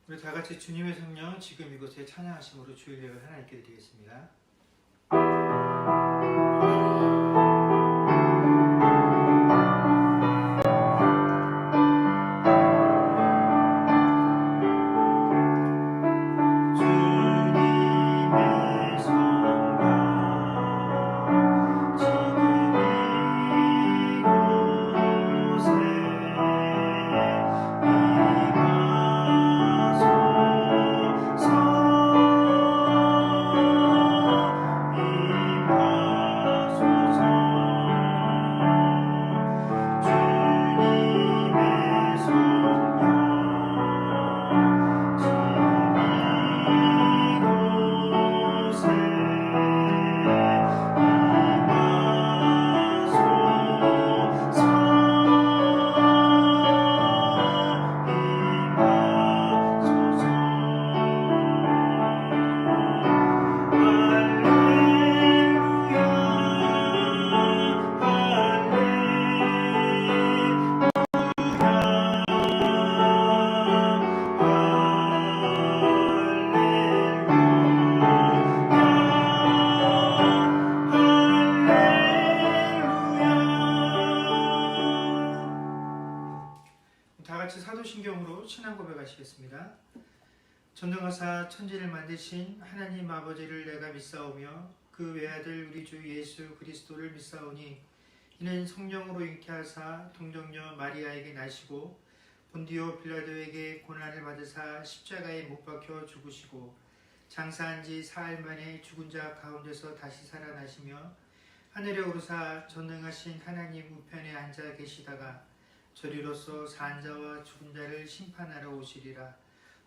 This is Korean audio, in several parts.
우리 다 같이 주님의 성령 지금 이곳에 찬양하심으로 주일 예배를 하나님께 드리겠습니다. 사도신경으로 신앙 고백하시겠습니다. 전능하사 천지를 만드신 하나님 아버지를 내가 믿사오며 그 외아들 우리 주 예수 그리스도를 믿사오니 이는 성령으로 잉태하사 동정녀 마리아에게 나시고 본디오 빌라도에게 고난을 받으사 십자가에 못 박혀 죽으시고 장사한 지 사흘 만에 죽은 자 가운데서 다시 살아나시며 하늘에 오르사 전능하신 하나님 우편에 앉아 계시다가 저리로서 산 자와 죽은 자를 심판하러 오시리라.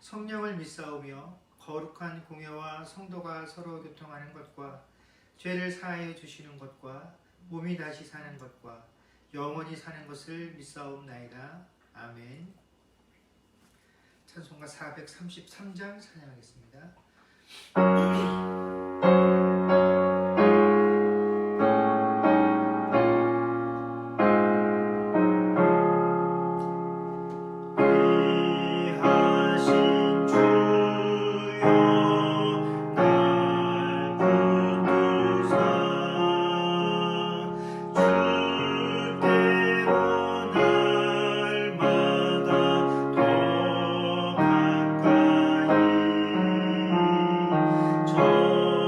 성령을 믿사오며 거룩한 공회와 성도가 서로 교통하는 것과 죄를 사하여 주시는 것과 몸이 다시 사는 것과 영원히 사는 것을 믿사옵나이다. 아멘. 찬송가 433장 찬양하겠습니다. 저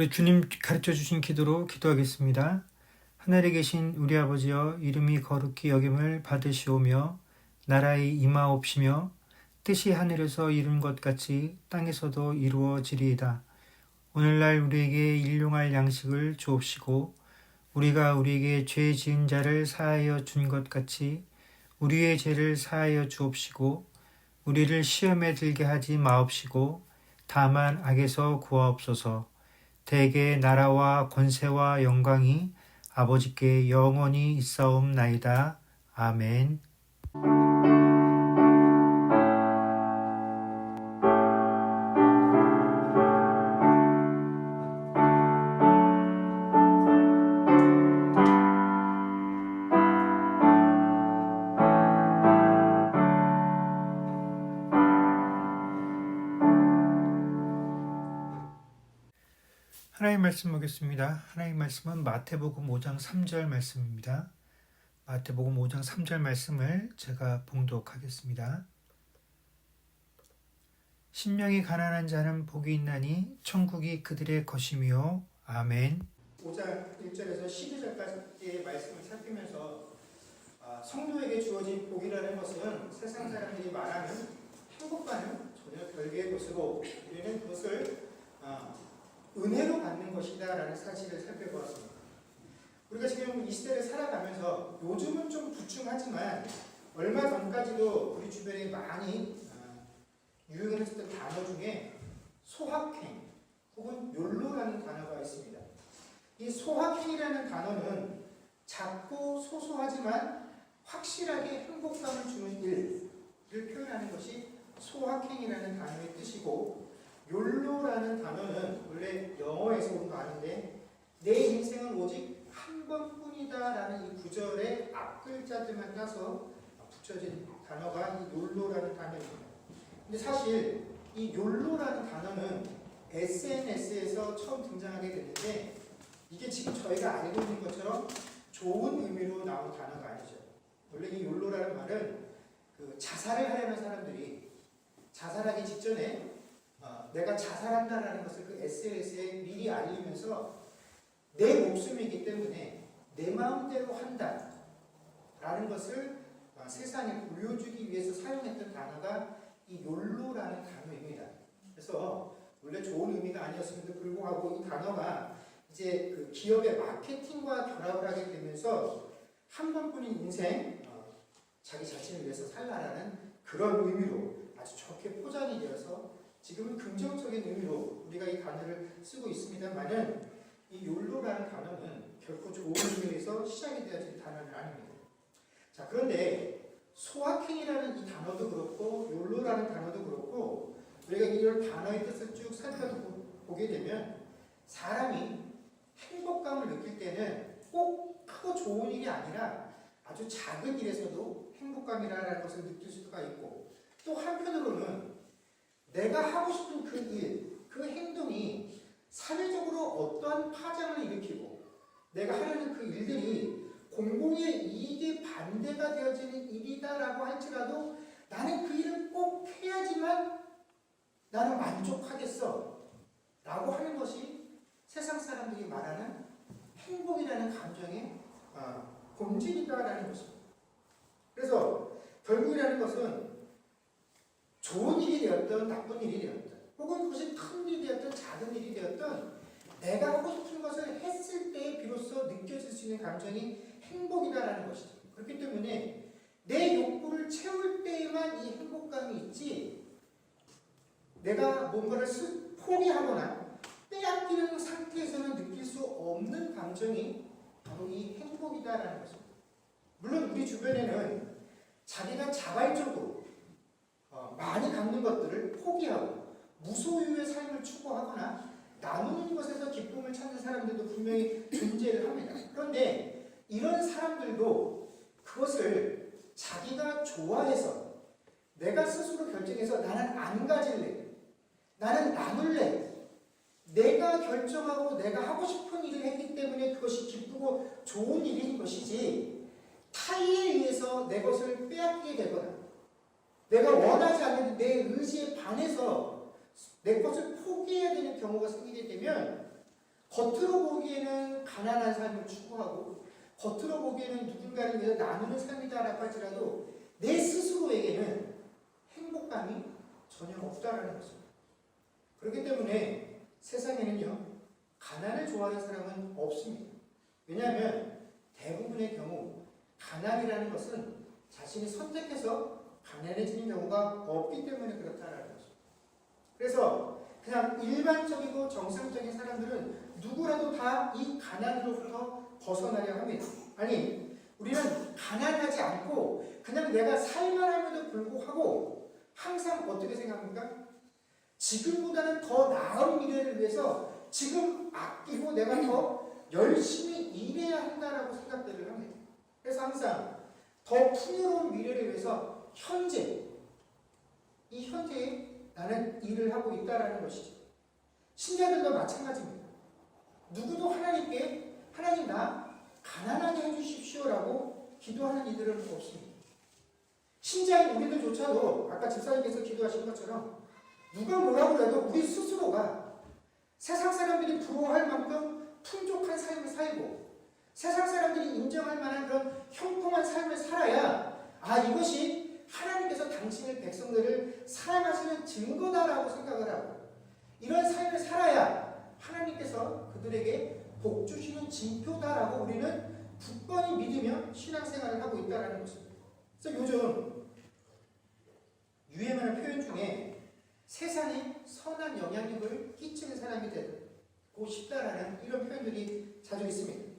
우리 주님 가르쳐 주신 기도로 기도하겠습니다. 하늘에 계신 우리 아버지여, 이름이 거룩히 여김을 받으시오며 나라의 임하옵시며 뜻이 하늘에서 이룬 것 같이 땅에서도 이루어지리이다. 오늘날 우리에게 일용할 양식을 주옵시고 우리가 우리에게 죄 지은 자를 사하여 준 것 같이 우리의 죄를 사하여 주옵시고 우리를 시험에 들게 하지 마옵시고 다만 악에서 구하옵소서. 대개 나라와 권세와 영광이 아버지께 영원히 있사옵나이다. 아멘. 하나님 말씀 보겠습니다. 하나님 말씀은 마태복음 5장 3절 말씀입니다. 마태복음 5장 3절 말씀을 제가 봉독하겠습니다. 심령이 가난한 자는 복이 있나니 천국이 그들의 것이며. 아멘. 5장 1절에서 12절까지의 말씀을 살피면서 성도에게 주어진 복이라는 것은 세상 사람들이 말하는 행복과는 전혀 별개의 것이고 우리는 그것을 은혜로 받는 것이다 라는 사실을 살펴보았습니다. 우리가 지금 이 시대를 살아가면서 요즘은 좀 부충하지만 얼마 전까지도 우리 주변에 많이 유행을 했던 단어 중에 소확행 혹은 욜로라는 단어가 있습니다. 이 소확행이라는 단어는 작고 소소하지만 확실하게 행복감을 주는 일을 표현하는 것이 소확행이라는 단어의 뜻이고, 욜로라는 단어는 원래 영어에서 온 단어인데 내 인생은 오직 한 번뿐이다 라는 이 구절의 앞글자들만 따서 붙여진 단어가 이 욜로라는 단어입니다. 근데 사실 이 욜로라는 단어는 SNS에서 처음 등장하게 됐는데 이게 지금 저희가 알고 있는 것처럼 좋은 의미로 나온 단어가 아니죠. 원래 이 욜로라는 말은 자살을 하려는 사람들이 자살하기 직전에 내가 자살한다라는 것을 그 SNS에 미리 알리면서 내 목숨이기 때문에 내 마음대로 한다 라는 것을 세상에 보여주기 위해서 사용했던 단어가 이 욜로라는 단어입니다. 그래서 원래 좋은 의미가 아니었음에도 불구하고 이 단어가 이제 그 기업의 마케팅과 결합을 하게 되면서 한 번뿐인 인생, 자기 자신을 위해서 살라라는 그런 의미로 아주 좋게 포장이 되어서 지금은 긍정적인 의미로 우리가 이 단어를 쓰고 있습니다만은 이 욜로라는 단어는 결코 좋은 의미에서 시작이 되어진 단어는 아닙니다. 자, 그런데 소확행이라는 이 단어도 그렇고 욜로라는 단어도 그렇고 우리가 이런 단어의 뜻을 쭉 살펴보게 되면 사람이 행복감을 느낄 때는 꼭 크고 좋은 일이 아니라 아주 작은 일에서도 행복감이라는 것을 느낄 수가 있고, 또 한편으로는 내가 하고 싶은 그 일, 그 행동이 사회적으로 어떠한 파장을 일으키고 내가 하려는 그 일들이 공공의 이익에 반대가 되어지는 일이다라고 할지라도 나는 그 일을 꼭 해야지만 나는 만족하겠어 라고 하는 것이 세상 사람들이 말하는 행복이라는 감정의 본질이다라는 것입니다. 그래서 결국이라는 것은 좋은 일이 되었던 나쁜 일이 되었던 혹은 그것이 큰 일이 되었던 작은 일이 되었던 내가 하고 싶은 것을 했을 때에 비로소 느껴질 수 있는 감정이 행복이다라는 것이죠. 그렇기 때문에 내 욕구를 채울 때에만 이 행복감이 있지, 내가 뭔가를 포기하거나 빼앗기는 상태에서는 느낄 수 없는 감정이 바로 이 행복이다라는 것입니다. 물론 우리 주변에는 자기가 자발적으로 많이 갖는 것들을 포기하고 무소유의 삶을 추구하거나 나누는 것에서 기쁨을 찾는 사람들도 분명히 존재를 합니다. 그런데 이런 사람들도 그것을 자기가 좋아해서 내가 스스로 결정해서 나는 안 가질래, 나는 나눌래, 내가 결정하고 내가 하고 싶은 일을 했기 때문에 그것이 기쁘고 좋은 일인 것이지, 타인에 의해서 내 것을 빼앗기게 되거나 내가 원하지 않는 내 의지에 반해서 내 것을 포기해야 되는 경우가 생기게 되면 겉으로 보기에는 가난한 삶을 추구하고 겉으로 보기에는 누군가를 위해서 나누는 삶이다라고 할지라도 내 스스로에게는 행복감이 전혀 없다라는 것입니다. 그렇기 때문에 세상에는요, 가난을 좋아하는 사람은 없습니다. 왜냐하면 대부분의 경우 가난이라는 것은 자신이 선택해서 가난해지는 경우가 없기 때문에 그렇다라는 것입니다. 그래서 그냥 일반적이고 정상적인 사람들은 누구라도 다 이 가난으로부터 벗어나려 합니다. 아니, 우리는 가난하지 않고 그냥 내가 살만함에도 불구하고 항상 어떻게 생각합니까? 지금보다는 더 나은 미래를 위해서 지금 아끼고 내가 더 열심히 일해야 한다라고 생각들을 합니다. 그래서 항상 더 풍요로운 미래를 위해서 현재, 이 현재에 나는 일을 하고 있다라는 것이죠. 신자들도 마찬가지입니다. 누구도 하나님께 하나님 나 가난하게 해주십시오라고 기도하는 이들은 없습니다. 신자인 우리들조차도 아까 집사님께서 기도하신 것처럼 누가 뭐라고 해도 우리 스스로가 세상 사람들이 부러워할 만큼 풍족한 삶을 살고 세상 사람들이 인정할 만한 그런 형통한 삶을 살아야 이것이 하나님께서 당신의 백성들을 사랑하시는 증거다라고 생각을 하고 이런 삶을 살아야 하나님께서 그들에게 복 주시는 징표다라고 우리는 굳건히 믿으며 신앙생활을 하고 있다는 것입니다. 그래서 요즘 유행하는 표현 중에 세상에 선한 영향력을 끼치는 사람이 되고 싶다라는 이런 표현들이 자주 있습니다.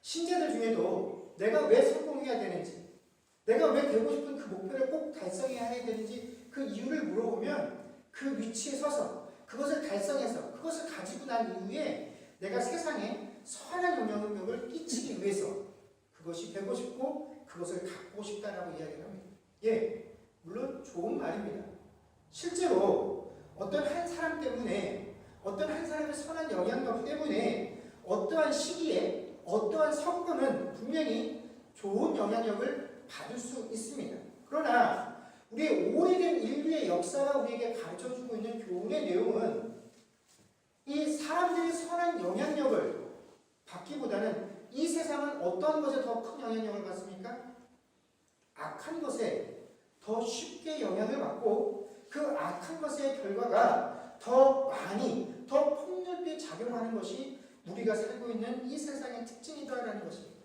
신자들 중에도 내가 왜 성공해야 되는지, 내가 왜 되고 싶은 그 목표를 꼭 달성해야 되는지 그 이유를 물어보면 그 위치에 서서 그것을 달성해서 그것을 가지고 난 이후에 내가 세상에 선한 영향력을 끼치기 위해서 그것이 되고 싶고 그것을 갖고 싶다라고 이야기를 합니다. 예, 물론 좋은 말입니다. 실제로 어떤 한 사람 때문에 어떤 한 사람의 선한 영향력 때문에 어떠한 시기에 어떠한 성과는 분명히 좋은 영향력을 받을 수 있습니다. 그러나 우리의 오래된 인류의 역사가 우리에게 가르쳐주고 있는 교훈의 내용은 이 사람들이 선한 영향력을 받기보다는 이 세상은 어떤 것에 더 큰 영향력을 받습니까? 악한 것에 더 쉽게 영향을 받고 그 악한 것의 결과가 더 많이, 더 폭넓게 작용하는 것이 우리가 살고 있는 이 세상의 특징이다라는 것입니다.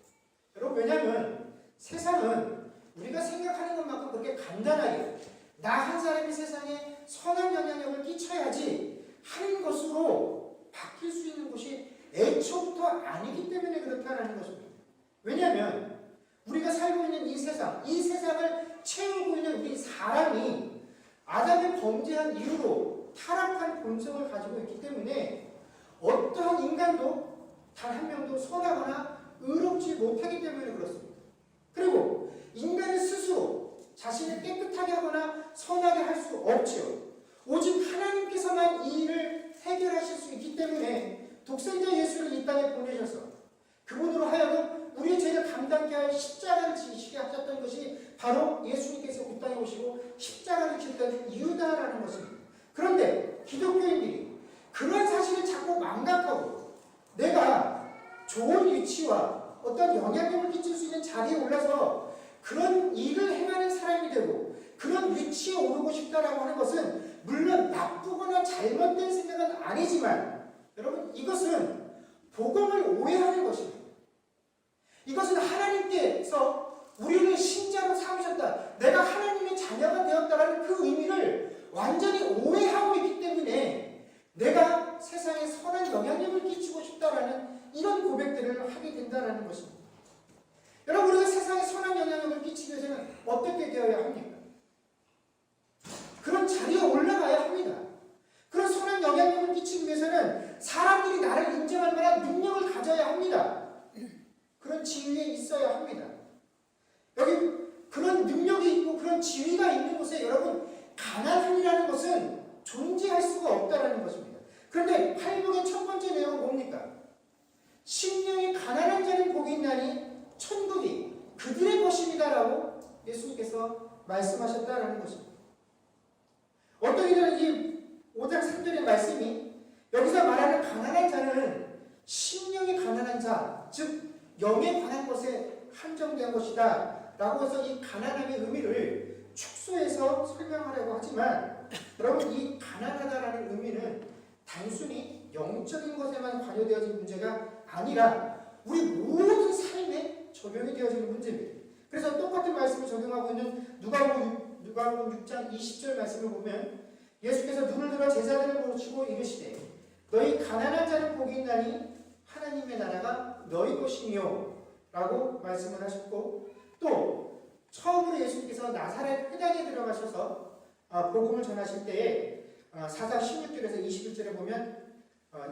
여러분, 왜냐하면 세상은 우리가 생각하는 것만큼 그렇게 간단하게 나 한 사람이 세상에 선한 영향력을 끼쳐야지 하는 것으로 바뀔 수 있는 것이 애초부터 아니기 때문에 그렇다라는 것입니다. 왜냐하면 우리가 살고 있는 이 세상을 채우고 있는 우리 사람이 아담이 범죄한 이후로 타락한 본성을 가지고 있기 때문에 어떠한 인간도 단 한 명도 선하거나 의롭지 못하기 때문에 그렇습니다. 그리고 인간은 스스로 자신을 깨끗하게 하거나 선하게 할 수 없지요. 오직 하나님께서만 이 일을 해결하실 수 있기 때문에 독생자 예수를 이 땅에 보내셔서 그분으로 하여금 우리의 죄를 감당케 할 십자가를 지시게 하셨던 것이 바로 예수님께서 이 땅에 오시고 십자가를 지셨던 이유다라는 것입니다. 그런데 기독교인들이 그런 사실을 자꾸 망각하고 내가 좋은 위치와 어떤 영향력을 끼칠 수 있는 자리에 올라서 그런 일을 행하는 사람이 되고 그런 위치에 오르고 싶다라고 하는 것은 물론 나쁘거나 잘못된 생각은 아니지만 여러분, 이것은 복음을 오해하는 것입니다. 이것은 하나님께서 우리를 신자로 삼으셨다, 내가 하나님의 자녀가 되었다라는 그 의미를 완전히 오해하고 있기 때문에 내가 세상에 선한 영향력을 끼치고 싶다라는 이런 고백들을 하게 된다는 것입니다. 여러분, 우리가 세상에 선한 영향력을 끼치기 위해서는 어떻게 되어야 합니까? 그런 자리에 올라가야 합니다. 그런 선한 영향력을 끼치기 위해서는 사람들이 나를 인정할 만한 능력을 가져야 합니다. 그런 지위에 있어야 합니다. 여기 그런 능력이 있고 그런 지위가 있는 곳에 여러분, 가난함이라는 것은 존재할 수가 없다는 것입니다. 그런데 팔복의 첫 번째 내용은 뭡니까? 심령이 가난한 자는 복이 있나니 천국이 그들의 것입니다라고 예수님께서 말씀하셨다라는 것입니다. 어떤 이들은 이 5장 3절의 말씀이 여기서 말하는 가난한 자는 심령이 가난한 자, 즉 영에 관한 것에 한정된 것이다 라고 해서 이 가난함의 의미를 축소해서 설명하려고 하지만, 여러분, 이 가난하다라는 의미는 단순히 영적인 것에만 관여되어진 문제가 아니라 우리 모든 삶에 적용이 되어지는 문제입니다. 그래서 똑같은 말씀을 적용하고 있는 누가복음 6장 20절 말씀을 보면 예수께서 눈을 들어 제자들을 보시고 이르시되 너희 가난한 자는 복이 있나니 하나님의 나라가 너희 것이니요 라고 말씀을 하셨고, 또 처음으로 예수님께서 나사렛 회당에 들어가셔서 복음을 전하실 때에 4장 16절에서 21절에 보면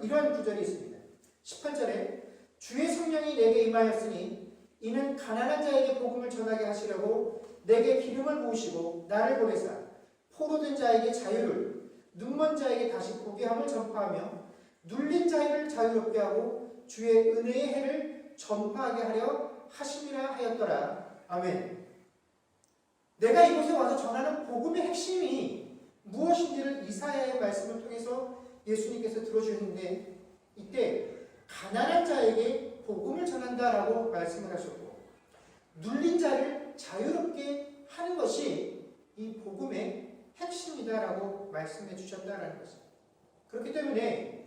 이러한 구절이 있습니다. 18절에 주의 성령이 내게 임하였으니 이는 가난한 자에게 복음을 전하게 하시려고 내게 기름을 부으시고 나를 보내사 포로된 자에게 자유를, 눈먼 자에게 다시 보게 함을 전파하며 눌린 자를 자유롭게 하고 주의 은혜의 해를 전파하게 하려 하심이라 하였더라. 아멘. 내가 이곳에 와서 전하는 복음의 핵심이 무엇인지를 이사야의 말씀을 통해서 예수님께서 들어주셨는데, 이때 가난한 자에게 복음을 전한다라고 말씀을 하셨고 눌린 자를 자유롭게 하는 것이 이 복음의 핵심이다라고 말씀해 주셨다라는 것입니다. 그렇기 때문에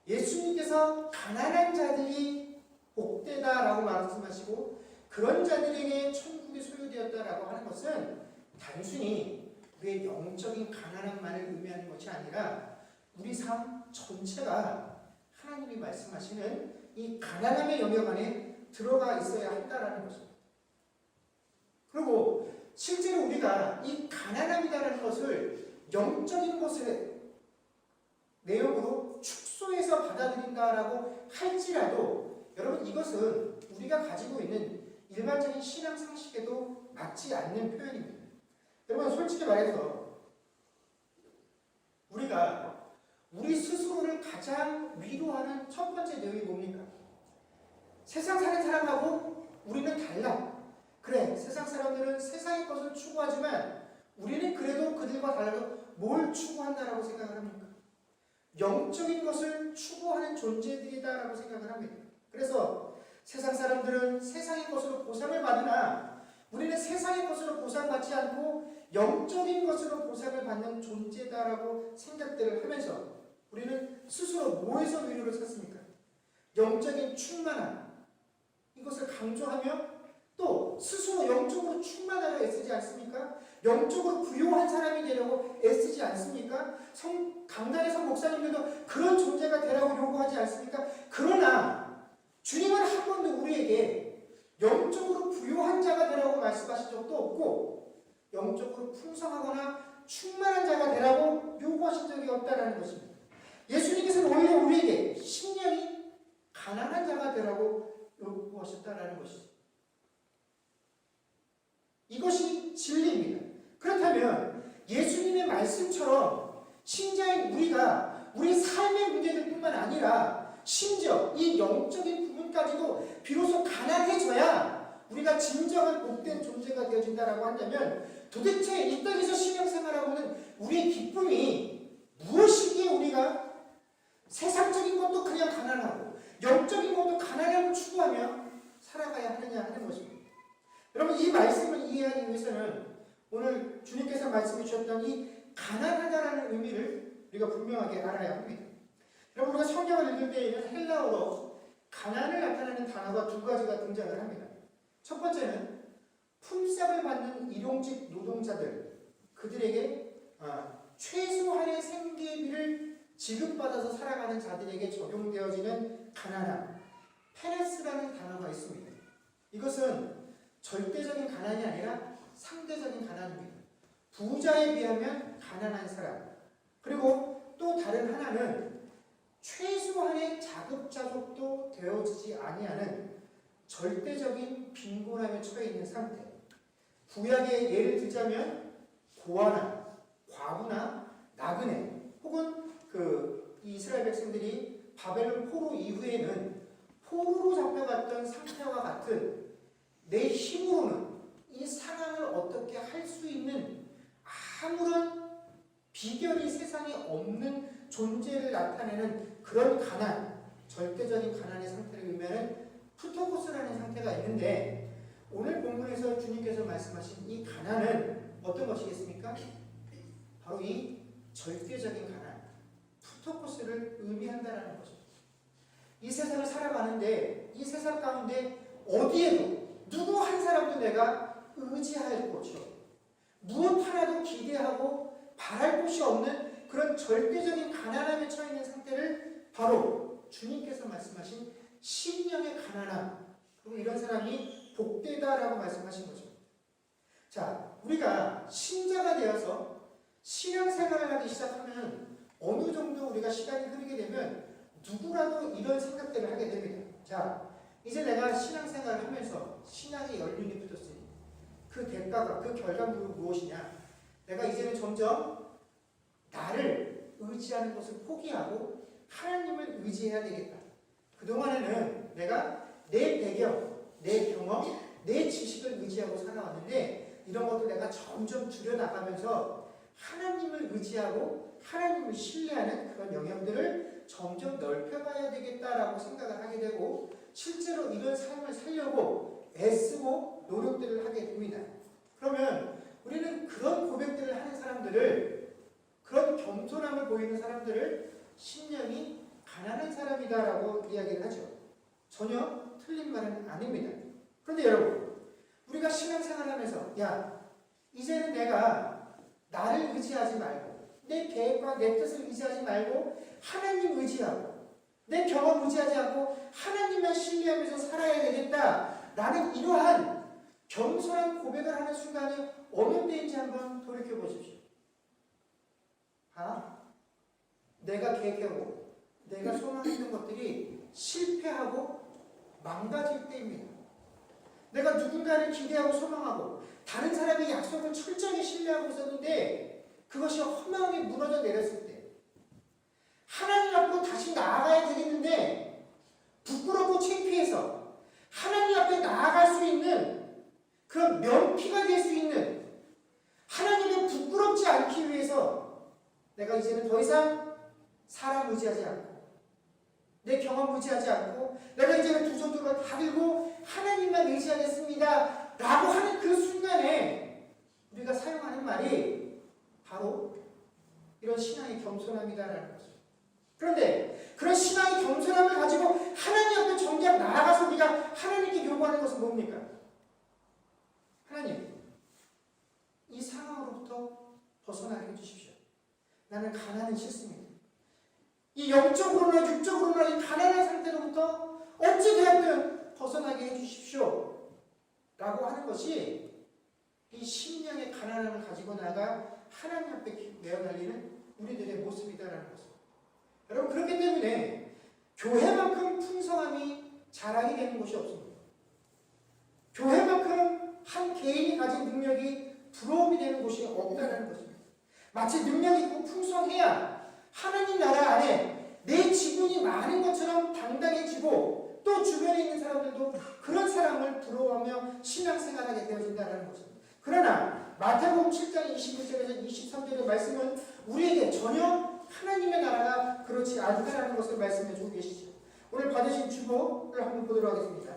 예수님께서 가난한 자들이 복되다라고 말씀하시고 그런 자들에게 천국이 소유되었다라고 하는 것은 단순히 우리의 영적인 가난함만을 의미하는 것이 아니라 우리 삶 전체가 하나님이 말씀하시는 이 가난함의 영역 안에 들어가 있어야 한다라는 것입니다. 그리고 실제로 우리가 이 가난함이라는 것을 영적인 것의 내용으로 축소해서 받아들인다라고 할지라도, 여러분, 이것은 우리가 가지고 있는 일반적인 신앙 상식에도 맞지 않는 표현입니다. 여러분, 솔직히 말해서 우리가 우리 스스로를 가장 위로하는 첫 번째 내용이 뭡니까? 세상 사는 사람하고 우리는 달라. 그래, 세상 사람들은 세상의 것을 추구하지만 우리는 그래도 그들과 달라도 뭘 추구한다라고 생각을 합니까? 영적인 것을 추구하는 존재들이다라고 생각을 합니다. 그래서 세상 사람들은 세상의 것으로 보상을 받으나 우리는 세상의 것으로 보상받지 않고 영적인 것으로 보상을 받는 존재다라고 생각들을 하면서 우리는 스스로 뭐에서 위로를 찾습니까? 영적인 충만함, 이것을 강조하며 또 스스로 영적으로 충만하려 애쓰지 않습니까? 영적으로 부유한 사람이 되려고 애쓰지 않습니까? 강단의 목사님들도 그런 존재가 되라고 요구하지 않습니까? 그러나 주님은 한 번도 우리에게 영적으로 부유한 자가 되라고 말씀하신 적도 없고 영적으로 풍성하거나 충만한 자가 되라고 요구하신 적이 없다는 것입니다. 예수님께서는 오히려 우리에게 심령이 가난한 자가 되라고 요구하셨다는 것이죠. 이것이 진리입니다. 그렇다면 예수님의 말씀처럼 신자인 우리가 우리 삶의 문제들뿐만 아니라 심지어 이 영적인 부분까지도 비로소 가난해져야 우리가 진정한 복된 존재가 되어진다라고 한다면 도대체 이 땅에서 신앙생활하고는 우리의 기쁨이 무엇이기에 우리가 세상적인 것도 그냥 가난하고 영적인 것도 가난함을 추구하며 살아가야 하느냐 하는 것입니다. 여러분, 이 말씀을 이해하기 위해서는 오늘 주님께서 말씀해 주셨던 이 가난하다라는 의미를 우리가 분명하게 알아야 합니다. 여러분, 우리가 성경을 읽을 때에는 헬라어로 가난을 나타내는 단어가 두 가지가 등장을 합니다. 첫 번째는 품삯을 받는 일용직 노동자들, 그들에게 최소한의 생계비를 지급받아서 살아가는 자들에게 적용되어지는 가난함, 페레스라는 단어가 있습니다. 이것은 절대적인 가난이 아니라 상대적인 가난입니다. 부자에 비하면 가난한 사람. 그리고 또 다른 하나는 최소한의 자급자족도 되어지지 아니하는 절대적인 빈곤함에 처해 있는 상태. 구약의 예를 들자면 고아나 과부나 나그네 혹은 이스라엘 백성들이 바벨론 포로 이후에는 포로로 잡혀갔던 상태와 같은 내 힘으로는 이 상황을 어떻게 할 수 있는 아무런 비결이 세상에 없는 존재를 나타내는 그런 가난, 절대적인 가난의 상태를 의미하는 푸토코스라는 상태가 있는데 오늘 본문에서 주님께서 말씀하신 이 가난은 어떤 것이겠습니까? 바로 이 절대적인 가난, 푸토코스를 의미한다라는 거죠. 이 세상을 살아가는데 이 세상 가운데 어디에도 누구 한 사람도 내가 의지할 곳이요, 무엇 하나도 기대하고 바랄 곳이 없는 그런 절대적인 가난함에 처해 있는 상태를 바로 주님께서 말씀하신 심령의 가난함, 그리고 이런 사람이 복되다라고 말씀하신 거죠. 자, 우리가 신자가 되어서 신앙생활을 하기 시작하면 어느 정도 우리가 시간이 흐르게 되면 누구라도 이런 생각들을 하게 됩니다. 자, 이제 내가 신앙생활을 하면서 신앙의 연륜이 붙었으니 그 대가가, 그 결과물은 무엇이냐? 내가 이제는 점점 나를 의지하는 것을 포기하고 하나님을 의지해야 되겠다. 그동안에는 내가 내 배경, 내 경험, 내 지식을 의지하고 살아왔는데 이런 것도 내가 점점 줄여나가면서 하나님을 의지하고 하나님을 신뢰하는 그런 영역들을 점점 넓혀가야 되겠다라고 생각을 하게 되고 실제로 이런 삶을 살려고 애쓰고 노력들을 하게 됩니다. 그러면 우리는 그런 고백들을 하는 사람들을, 그런 겸손함을 보이는 사람들을 심령이 가난한 사람이다라고 이야기를 하죠. 전혀 틀린 말은 아닙니다. 그런데 여러분, 우리가 신앙생활을 하면서 야, 이제는 내가 나를 의지하지 말고 내 계획과 내 뜻을 의지하지 말고 하나님 의지하고 내 경험 의지하지 않고 하나님만 신뢰하면서 살아야 되겠다라는 이러한 겸손한 고백을 하는 순간이 어느 때인지 한번 돌이켜 보십시오. 내가 계획하고 내가 소망했던 것들이 실패하고 망가질 때입니다. 내가 누군가를 기대하고 소망하고 다른 사람의 약속을 철저히 신뢰하고 있었는데 그것이 허망하게 무너져 내렸을 때, 하나님 앞으로 다시 나아가야 되겠는데 부끄럽고 창피해서 하나님 앞에 나아갈 수 있는 그런 면피가 될 수 있는, 하나님의 부끄럽지 않기 위해서 내가 이제는 더 이상 사람 의지하지 않고 내 경험 의지하지 않고 내가 이제는 두 손으로 다 들고 하나님만 의지하겠습니다 라고 하는 그 순간에 우리가 사용하는 말이 바로 이런 신앙의 겸손함이다라는 거죠. 그런데 그런 신앙의 겸손함을 가지고 하나님 앞에 정작 나아가서 우리가 하나님께 요구하는 것은 뭡니까? 하나님, 이 상황으로부터 벗어나게 해주십시오. 나는 가난은 싫습니다. 이 영적으로나 육적으로나 이 가난한 상태로부터 어찌되었든 벗어나게 해주십시오 라고 하는 것이 이 심령의 가난함을 가지고 나가 하나님 앞에 내어 달리는 우리들의 모습이다라는 것입니다. 여러분, 그렇기 때문에 교회만큼 풍성함이 자랑이 되는 곳이 없습니다. 교회만큼 한 개인이 가진 능력이 부러움이 되는 곳이 없다는 것입니다. 마치 능력이 있고 풍성해야 하나님 나라 안에 내 지분이 많은 것처럼 당당해지고 또 주변에 있는 사람들도 그런 사람을 부러워하며 신앙생활하게 되어진다는 것입니다. 그러나 마태복음 7장 21절에서 23절의 말씀은 우리에게 전혀 하나님의 나라가 그렇지 않다라는 것을 말씀해 주고 계시죠. 오늘 받으신 주복을 한번 보도록 하겠습니다.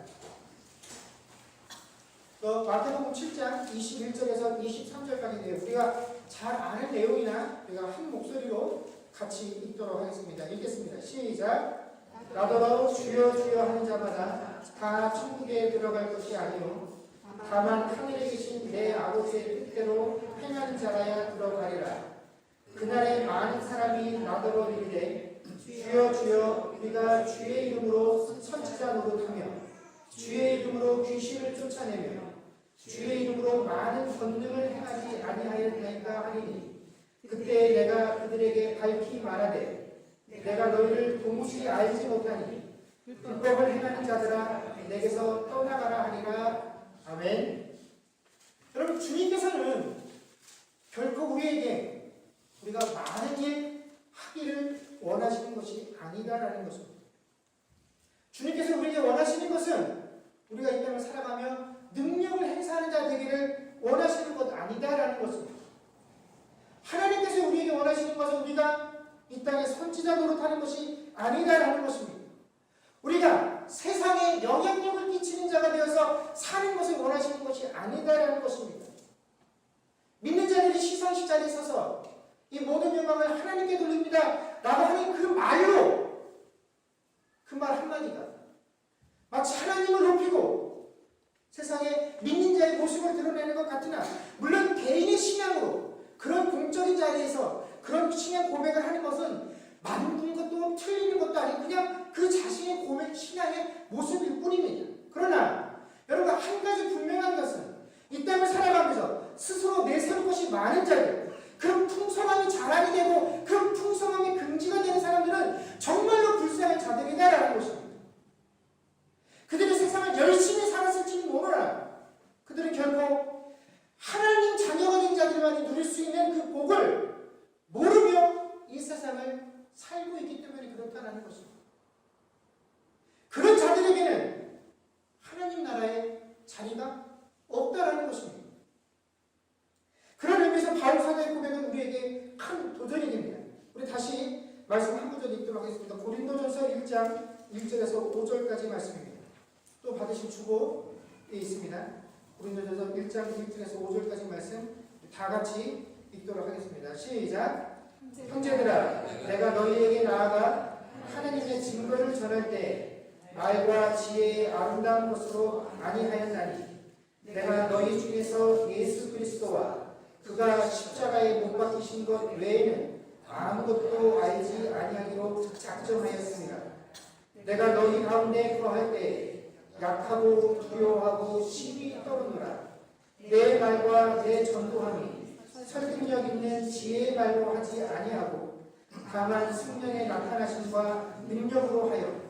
마태복음 7장 21절에서 23절까지인데요. 우리가 잘 아는 내용이나 우리가 한 목소리로 같이 읽도록 하겠습니다. 읽겠습니다. 시작. 나더러 주여 주여 하는 자마다 다 천국에 들어갈 것이 아니요 다만 하늘에 계신 내 아버지의 뜻대로 행하는 자라야 들어가리라. 그날에 많은 사람이 나더러 이르되 주여 주여 우리가 주의 이름으로 선지자 노릇하며 주의 이름으로 귀신을 쫓아내며 주의 이름으로 많은 권능을 행하지 아니하였나이까 하리니 그때 내가 그들에게 밝히 말하되 내가 너희를 도무지 알지 못하니 불법을 행하는 자들아 내게서 떠나가라 하니라. 아멘. 여러분, 주님께서는 결코 우리에게 우리가 많은 일 하기를 원하시는 것이 아니다라는 것입니다. 주님께서 우리에게 원하시는 것은 우리가 이 땅을 살아가며 능력을 행사하는 자 되기를 원하시는 것 아니다라는 것입니다. 하나님께서 우리에게 원하시는 것은 우리가 이 땅에 선지자 노릇하는 것이 아니다라는 것입니다. 우리가 세상에 영향력을 끼치는 자가 되어서 사는 것을 원하시는 것이 아니다라는 것입니다. 믿는 자들이 시상식 자리에 서서 이 모든 영광을 하나님께 돌립니다 라고 하는 그 말로, 그 말 한마디가 마치 하나님을 높이고 세상에 믿는 자의 모습을 드러내는 것 같으나, 물론 개인의 신앙으로 그런 공적인 자리에서 그런 신앙 고백을 하는 것은 맞는 것도 틀리는 것도 아니고 그냥 그 자신의 고백, 신앙의 모습일 뿐입니다. 그러나 여러분, 한 가지 분명한 것은 이 땅을 살아가면서 스스로 내세울 것이 많은 자들, 그 풍성함이 자랑이 되고 그 풍성함이 금지가 되는 사람들은 정말로 불쌍한 자들이다라는 것입니다. 그들이 세상을 열심히 살았을지는 모르나 그들은 결코 하나님 자녀가 된 자들만이 누릴 수 있는 그 복을 모르며 이 세상을 살고 있기 때문에 그렇다는 것입니다. 그런 자들에게는 하나님 나라의 자리가 없다라는 것입니다. 그런 의미에서 바울 사도의 고백은 우리에게 큰 도전이 됩니다. 우리 다시 말씀 한 구절 읽도록 하겠습니다. 고린도전서 1장 1절에서 5절까지 말씀입니다. 또 받으신 주보에 있습니다. 고린도전서 1장 1절에서 5절까지 말씀 다 같이 읽도록 하겠습니다. 시작. 형제들아, 내가 너희에게 나아가 하나님의 증거를 전할 때 말과 지혜의 아름다운 것으로 아니하였나니, 내가 너희 중에서 예수 그리스도와 그가 십자가에 못 박히신 것 외에는 아무것도 알지 아니하기로 작정하였습니다. 내가 너희 가운데 거할 때 약하고 두려워하고 심히 떨어노라. 내 말과 내 전도함이 설득력 있는 지혜의 말로 하지 아니하고 다만 성령의 나타나심과 능력으로 하여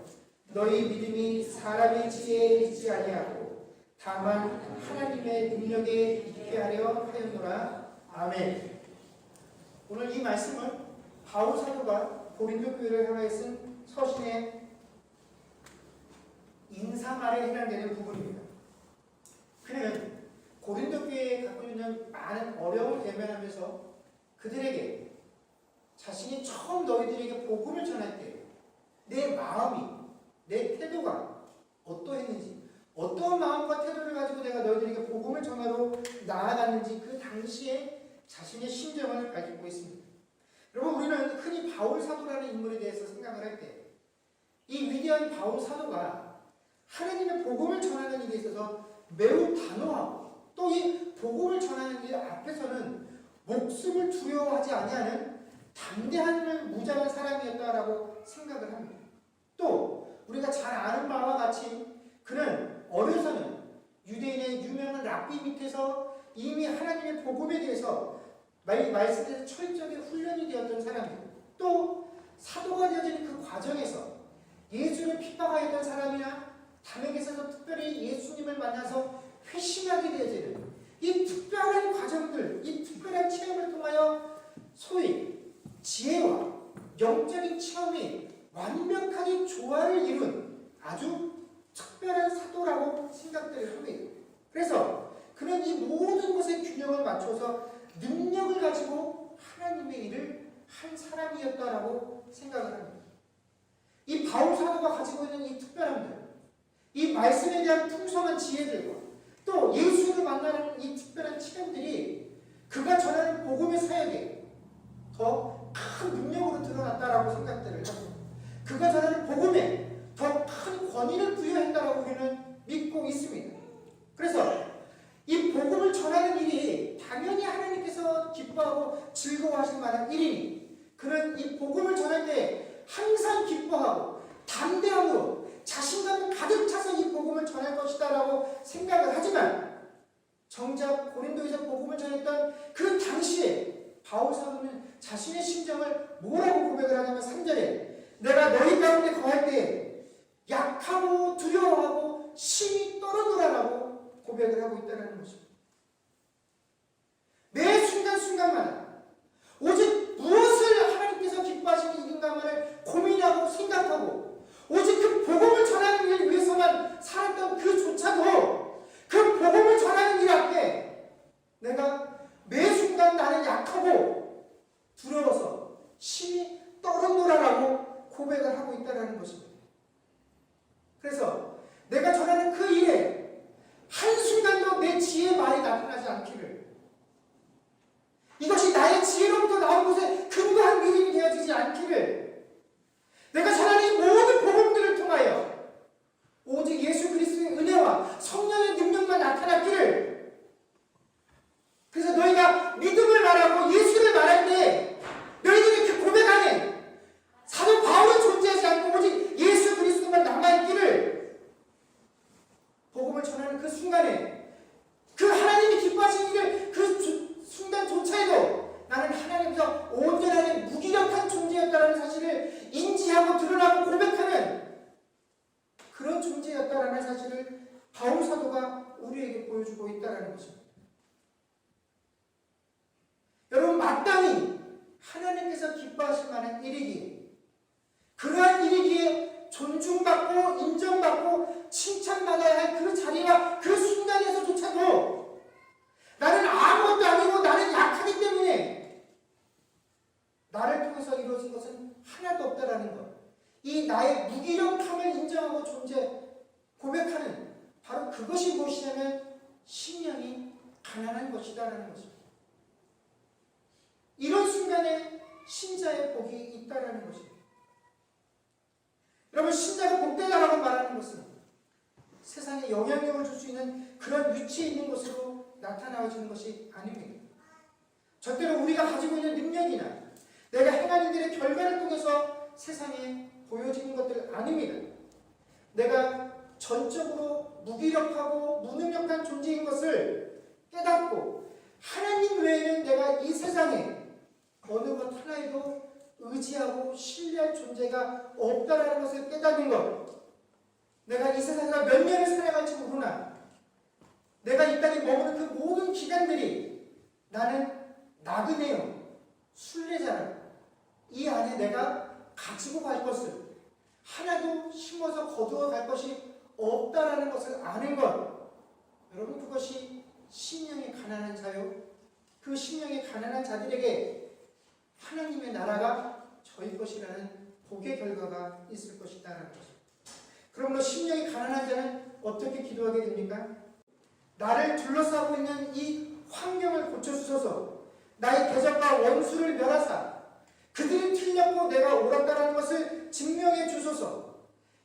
너희 믿음이 사람의 지혜에 있지 아니하고 다만 하나님의 능력에 있게 하려 하였노라. 아멘. 오늘 이 말씀은 바울 사도가 고린도 교회를 향하여 쓴 서신의 인사말에 해당되는 부분입니다. 그는 고린도 교회에 갖고 있는 많은 어려움을 대면하면서 그들에게 자신이 처음 너희들에게 복음을 전할 때 내 마음이, 내 태도가 어떠했는지, 어떤 마음과 태도를 가지고 내가 너희들에게 복음을 전하러 나아갔는지 그 당시에 자신의 심정을 밝히고 있습니다. 여러분, 우리는 흔히 바울 사도라는 인물에 대해서 생각을 할 때 이 위대한 바울 사도가 하나님의 복음을 전하는 일에 있어서 매우 단호하고 또 이 복음을 전하는 일 앞에서는 목숨을 두려워하지 아니하는 담대한 무장한 사람이었다라고 생각을 합니다. 또 우리가 잘 아는 바와 같이 그는 어려서는 유대인의 유명한 랍비 밑에서 이미 하나님의 복음에 대해서 말씀에서 철저하게 훈련이 되었던 사람이고, 또 사도가 되어지는 그 과정에서 예수를 핍박하였던 사람이나 담에게서 특별히 예수님을 만나서 회심하게 되어지는 이 특별한 과정들, 이 특별한 체험을 통하여 소위 지혜와 영적인 체험이 완벽하게 조화를 이룬 아주 특별한 사도라고 생각들을 합니다. 그래서 그는 이 모든 것의 균형을 맞춰서 능력을 가지고 하나님의 일을 한 사람이었다라고 생각을 합니다. 이 바울 사도가 가지고 있는 이 특별함들, 이 말씀에 대한 풍성한 지혜들과 또 예수를 만나는 이 특별한 체험들이 그가 전하는 복음의 사역에 더 큰 능력으로 드러났다라고 생각들을 합니다. 그가 전하는 복음에 더 큰 권위를 부여했다라고 우리는 믿고 있습니다. 그래서 이 복음을 전하는 일이 당연히 하나님께서 기뻐하고 즐거워하실 만한 일이니 그는 이 복음을 전할 때 항상 기뻐하고 담대함으로 자신감을 가득 차서 이 복음을 전할 것이다라고 생각을 하지만, 정작 고린도에서 복음을 전했던 그 당시에 바울 사도는 자신의 심정을 뭐라고 고백을 하냐면 3절에 내가 너희 가운데 거할 때 약하고 두려워하고 심히 떨어노라라고 고백을 하고 있다는 것입니다. 매 순간순간마다 오직 무엇을 하나님께서 기뻐하시는 일인가만을 고민하고 생각하고 오직 그 복음을 전하는 일 위해서만 살았던 그조차도 그 복음을 전하는 일 앞에 내가 매 순간 나는 약하고 두려워서 심히 떨어노라라고 고백을 하고 있다는 것입니다. 나온 곳에 근거한 믿음이 되어지지 않기를, 내가 전하는 이 모든 복음들을 통하여 오직 예수 그리스도의 은혜와 성령의 능력만 나타났기를, 그래서 너희가 믿음을 말하고 예수를 말할 때 너희들이 그 고백 안에 사도 바울은 존재하지 않고 오직 예수 그리스도만 남아있기를, 복음을 전하는 그 순간에 그 하나님이 기뻐하시는 일을 그 순간조차에도 나는 하나님께서 온전하게 무기력한 존재였다는 사실을 인지하고 드러나고 고백하는 그런 존재였다라는 사실을 바울 사도가 우리에게 보여주고 있다는 것입니다. 여러분, 마땅히 하나님께서 기뻐하실 만한 일이기에, 그러한 일이기에 존중받고 인정받고 칭찬받아야 할 그 자리와 그 순간에서조차도 나는 아무것도 아니고 나는 약하기 때문에 나를 통해서 이루어진 것은 하나도 없다라는 것, 이 나의 무기력함을 인정하고 고백하는 바로 그것이 무엇이냐면 심령이 가난한 것이다라는 것입니다. 이런 순간에 신자의 복이 있다라는 것입니다. 여러분, 신자가 복되다라고 말하는 것은 세상에 영향력을 줄 수 있는 그런 위치에 있는 것으로 나타나지는 것이 아닙니다. 절대로 우리가 가지고 있는 능력이나 내가 행하는 일의 결과를 통해서 세상에 보여지는 것들 아닙니다. 내가 전적으로 무기력하고 무능력한 존재인 것을 깨닫고 하나님 외에는 내가 이 세상에 어느 것 하나에도 의지하고 신뢰할 존재가 없다라는 것을 깨닫는 것, 내가 이 세상에서 몇 년을 살아갈지 모르나 내가 이 땅에 머무는 그 모든 기간들이 나는 나그네요, 순례자라, 이 안에 내가 가지고 갈 것을 하나도 심어서 거두어 갈 것이 없다라는 것을 아는 것, 여러분, 그것이 심령이 가난한 자요, 그 심령이 가난한 자들에게 하나님의 나라가 저희 것이라는 복의 결과가 있을 것이다라는 것입니다. 그러므로 심령이 가난한 자는 어떻게 기도하게 됩니까? 나를 둘러싸고 있는 이 환경을 고쳐주소서, 나의 대적과 원수를 멸하사 그들이 틀렸고 내가 옳았다라는 것을 증명해 주소서,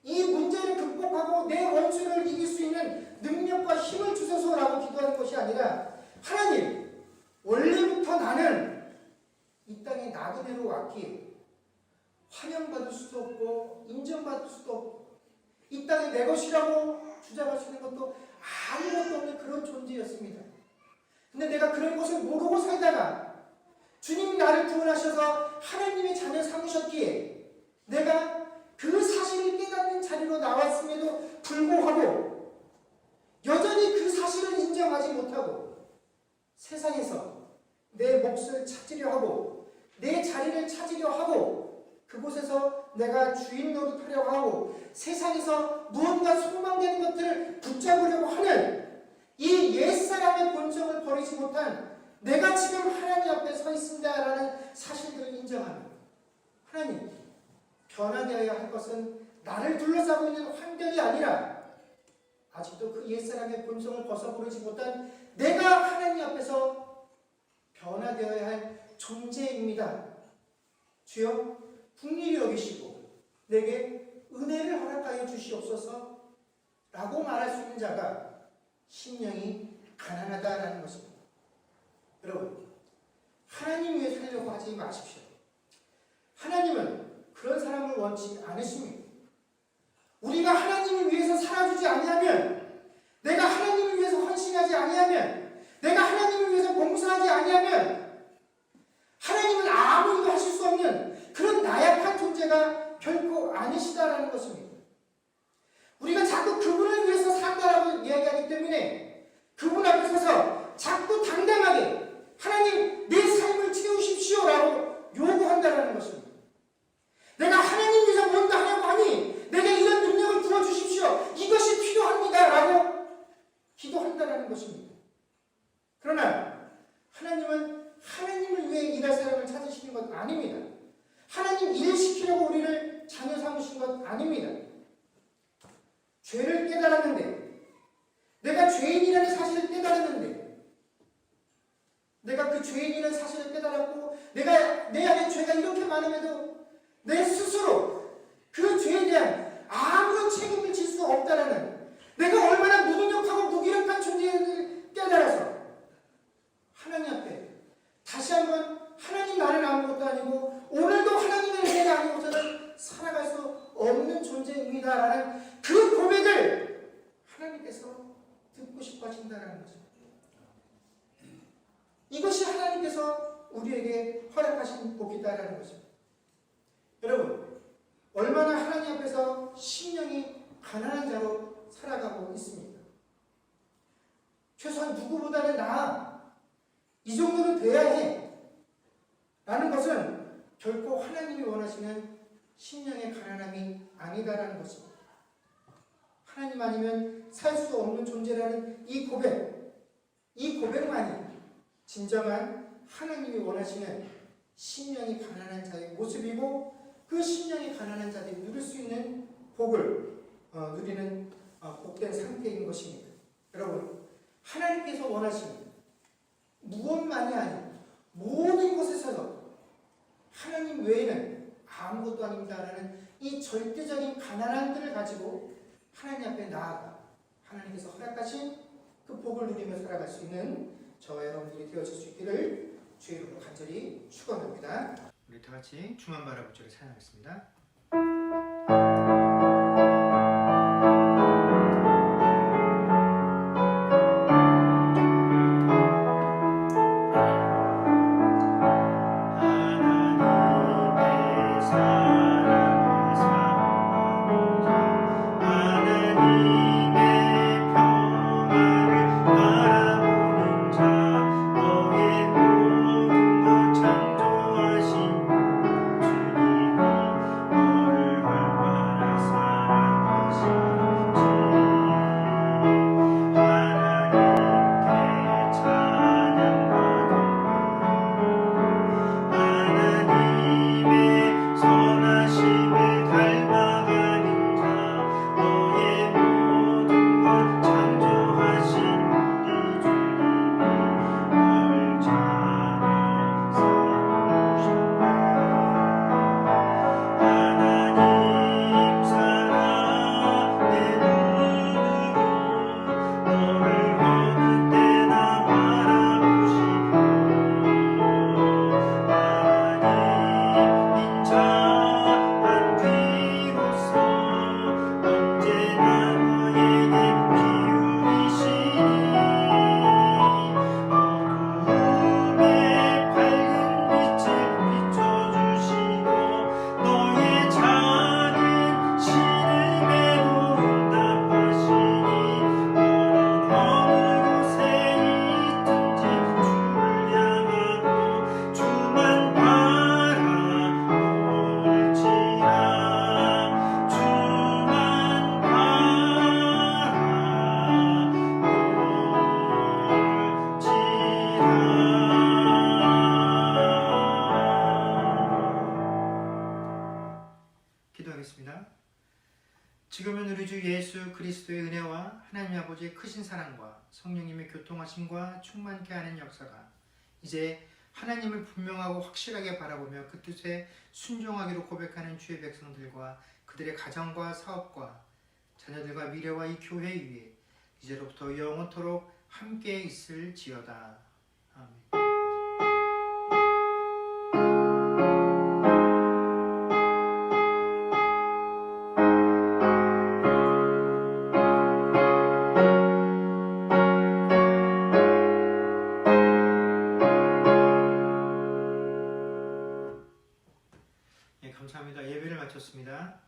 이 문제를 극복하고 내 원수를 이길 수 있는 능력과 힘을 주소서라고 기도하는 것이 아니라, 하나님, 원래부터 나는 이 땅에 나그네로 왔기에 환영받을 수도 없고 인정받을 수도 없고 이 땅이 내 것이라고 주장할 수 있는 것도 아무것도 없는 그런 존재였습니다. 근데 내가 그런 것을 모르고 살다가 주님이 나를 구원하셔서 하나님의 자녀 삼으셨기에 내가 그 사실을 깨닫는 자리로 나왔음에도 불구하고 여전히 그 사실을 인정하지 못하고 세상에서 내 몫을 찾으려 하고 내 자리를 찾으려 하고 그곳에서 내가 주인 노릇하려고 하고 세상에서 무언가 소망되는 것들을 붙잡으려고 하는 이 옛사람의 본성을 버리지 못한 내가 지금 하나님 앞에 서 있습니다라는 사실들을 인정합니다. 하나님, 변화되어야 할 것은 나를 둘러싸고 있는 환경이 아니라 아직도 그 옛사람의 본성을 벗어버리지 못한 내가 하나님 앞에서 변화되어야 할 존재입니다. 주여, 긍휼히 여기시고 내게 은혜를 허락하여 주시옵소서 라고 말할 수 있는 자가 심령이 가난하다라는 것입니다. 여러분, 하나님 위해 살려고 하지 마십시오. 하나님은 그런 사람을 원치 않으십니다. 우리가 하나님을 위해서 살아주지 아니하면, 내가 하나님을 위해서 헌신하지 아니하면, 내가 하나님을 위해서 봉사하지 아니하면 하나님은 아무 일도 하실 수 없는 그런 나약한 존재가 결코 아니시다라는 것입니다. 우리가 자꾸 그분을 위해서 산다라고 이야기하기 때문에 그분 앞에 서서 자꾸 당당하게 하나님, 내 삶을 채우십시오라고 요구한다라는 것입니다. 내가 하나님 위해서 뭔가 하려고 하니 내게 이런 능력을 부어주십시오, 이것이 필요합니다라고 기도한다라는 것입니다. 그러나 하나님은 하나님을 위해 일할 사람을 찾으시는 것 아닙니다. 하나님 일 시키려고 우리를 자녀 삼으신 것 아닙니다. 죄를 깨달았는데, 내가 죄인이라는 사실을 깨달았는데 내가 그 죄인이라는 사실을 깨달았고 내가 내 안에 죄가 이렇게 많음에도 내 스스로 그 죄에 대한 아무런 책임을 질 수 없다라는 내가 얼마나 무능력하고 무기력한 존재를 깨달아서 하나님 앞에 다시 한번 하나님 나는 아무것도 아니고 오늘도 하나님의 은혜가 아니고서는 살아갈 수 없는 존재입니다라는 그 고백을 하나님께서 듣고 싶어 하신다는 거죠. 이것이 하나님께서 우리에게 허락하신 복이다라는 거죠. 여러분, 얼마나 하나님 앞에서 심령이 가난한 자로 살아가고 있습니까? 최소한 누구보다는 나아. 이 정도는 돼야 해. 라는 것은 결코 하나님이 원하시는 심령의 가난함이 아니다라는 것입니다. 하나님 아니면 살 수 없는 존재라는 이 고백만이 진정한 하나님이 원하시는 심령이 가난한 자의 모습이고 그 심령이 가난한 자들이 누릴 수 있는 복을 누리는 복된 상태인 것입니다. 여러분, 하나님께서 원하시는 무엇만이 아닌 모든 것에서 하나님 외에는 아무것도 아닙니다라는 이 절대적인 가난함들을 가지고 하나님 앞에 나아가 하나님께서 허락하신 그 복을 누리며 살아갈 수 있는 저와 여러분들이 되어질 수 있기를 주의 이름으로 간절히 축원합니다. 우리 다 같이 주만 바라보기를 찬양하겠습니다. 기도하겠습니다. 지금은 우리 주 예수 그리스도의 은혜와 하나님 아버지의 크신 사랑과 성령님의 교통하심과 충만케 하는 역사가 이제 하나님을 분명하고 확실하게 바라보며 그 뜻에 순종하기로 고백하는 주의 백성들과 그들의 가정과 사업과 자녀들과 미래와 이 교회 위에 이제로부터 영원토록 함께 있을지어다. 아멘. 감사합니다. 예배를 마쳤습니다.